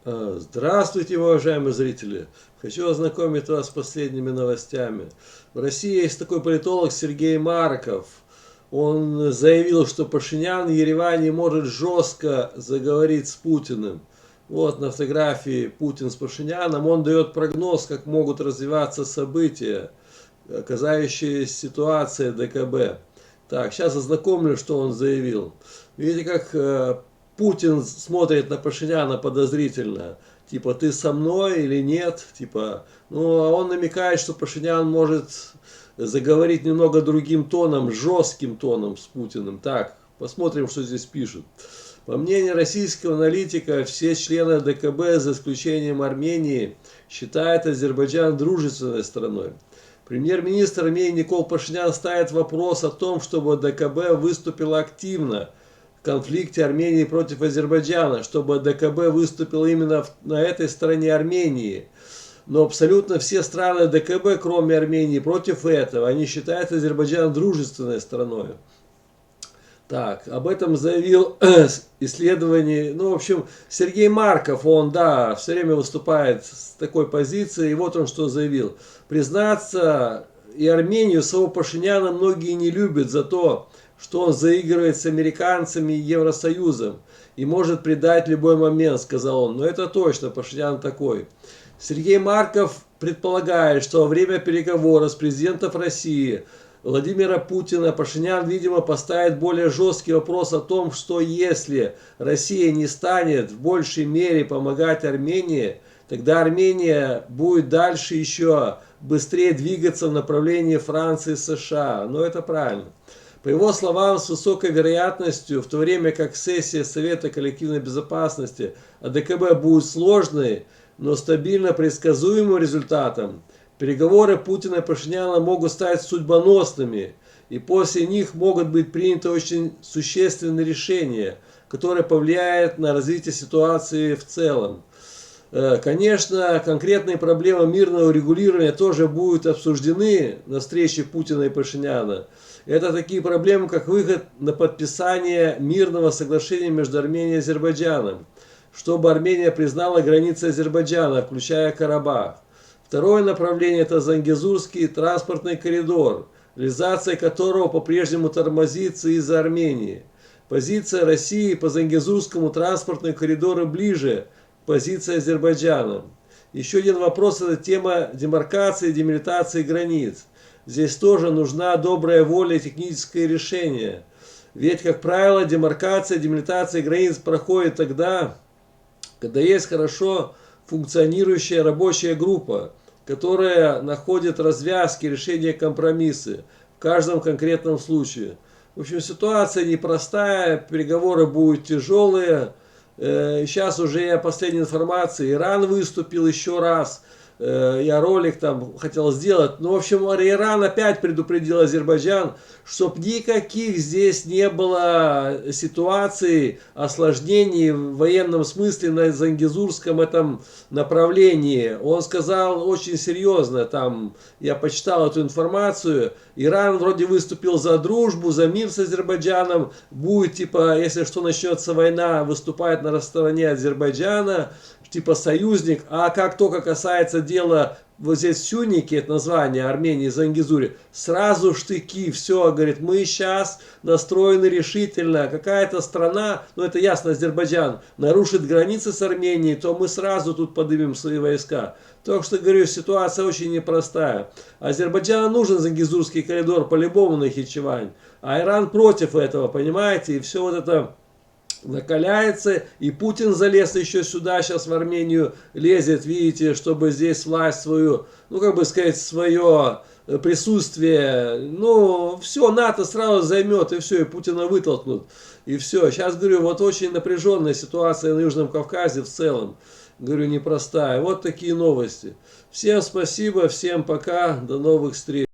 Здравствуйте, уважаемые зрители! Хочу ознакомить вас с последними новостями. В России есть такой политолог Сергей Марков. Он заявил, что Пашинян в Ереване может жестко заговорить с Путиным. Вот на фотографии Путин с Пашиняном. Он дает прогноз, как могут развиваться события, касающиеся ситуации ДКБ. Так, сейчас ознакомлю, что он заявил. Видите, как Путин смотрит на Пашиняна подозрительно. Типа, ты со мной или нет? Типа, ну, а он намекает, что Пашинян может заговорить немного другим тоном, жестким тоном с Путиным. Так, посмотрим, что здесь пишут. По мнению российского аналитика, все члены ДКБ, за исключением Армении, считают Азербайджан дружественной страной. Премьер-министр Армении Никол Пашинян ставит вопрос о том, чтобы ДКБ выступила активно в конфликте Армении против Азербайджана, чтобы ДКБ выступил именно на этой стороне Армении. Но абсолютно все страны ДКБ, кроме Армении, против этого. Они считают Азербайджан дружественной страной. Так, об этом заявил исследование, ну, в общем, Сергей Марков, он, да, все время выступает с такой позицией, и вот он что заявил. Признаться, и Армению самого Пашиняна многие не любят за то, что он заигрывает с американцами и Евросоюзом и может предать в любой момент, сказал он. Но это точно, Пашинян такой. Сергей Марков предполагает, что во время переговоров с президентом России Владимира Путина Пашинян, видимо, поставит более жесткий вопрос о том, что если Россия не станет в большей мере помогать Армении, тогда Армения будет дальше еще быстрее двигаться в направлении Франции и США. Но это правильно. По его словам, с высокой вероятностью, в то время как сессия Совета коллективной безопасности АДКБ будет сложной, но стабильно предсказуемым результатом, переговоры Путина и Пашиняна могут стать судьбоносными, и после них могут быть приняты очень существенные решения, которые повлияют на развитие ситуации в целом. Конечно, конкретные проблемы мирного регулирования тоже будут обсуждены на встрече Путина и Пашиняна. Это такие проблемы, как выход на подписание мирного соглашения между Арменией и Азербайджаном, чтобы Армения признала границы Азербайджана, включая Карабах. Второе направление – это Зангезурский транспортный коридор, реализация которого по-прежнему тормозится из-за Армении. Позиция России по Зангезурскому транспортному коридору ближе к позиции Азербайджана. Еще один вопрос – это тема демаркации и демилитации границ. Здесь тоже нужна добрая воля и техническое решение. Ведь, как правило, демаркация и демилитация границ проходит тогда, когда есть хорошо функционирующая рабочая группа, которая находит развязки, решения, компромиссы в каждом конкретном случае. В общем, ситуация непростая, переговоры будут тяжелые. Сейчас уже последняя информация, Иран выступил еще раз. Я ролик там хотел сделать. Но, в общем, Иран опять предупредил Азербайджан, чтобы никаких здесь не было ситуаций, осложнений в военном смысле на Зангезурском этом направлении. Он сказал очень серьезно, там, я почитал эту информацию, Иран вроде выступил за дружбу, за мир с Азербайджаном, будет, типа, если что начнется война, выступает на стороне Азербайджана, типа союзник, а как только касается дела, вот здесь Сюники, это название Армении, Зангезуре, сразу штыки, все, говорит, мы сейчас настроены решительно, какая-то страна, ну это ясно, Азербайджан, нарушит границы с Арменией, то мы сразу тут поднимем свои войска. Так что, говорю, ситуация очень непростая. Азербайджану нужен Зангезурский коридор по-любому на Нахичевань, а Иран против этого, понимаете, и все вот это накаляется, и Путин залез еще сюда, сейчас в Армению лезет, видите, чтобы здесь власть свою, ну, как бы сказать, свое присутствие, ну, все, НАТО сразу займет, и все, и Путина вытолкнут, и все. Сейчас, говорю, вот очень напряженная ситуация на Южном Кавказе в целом, говорю, непростая. Вот такие новости. Всем спасибо, всем пока, до новых встреч.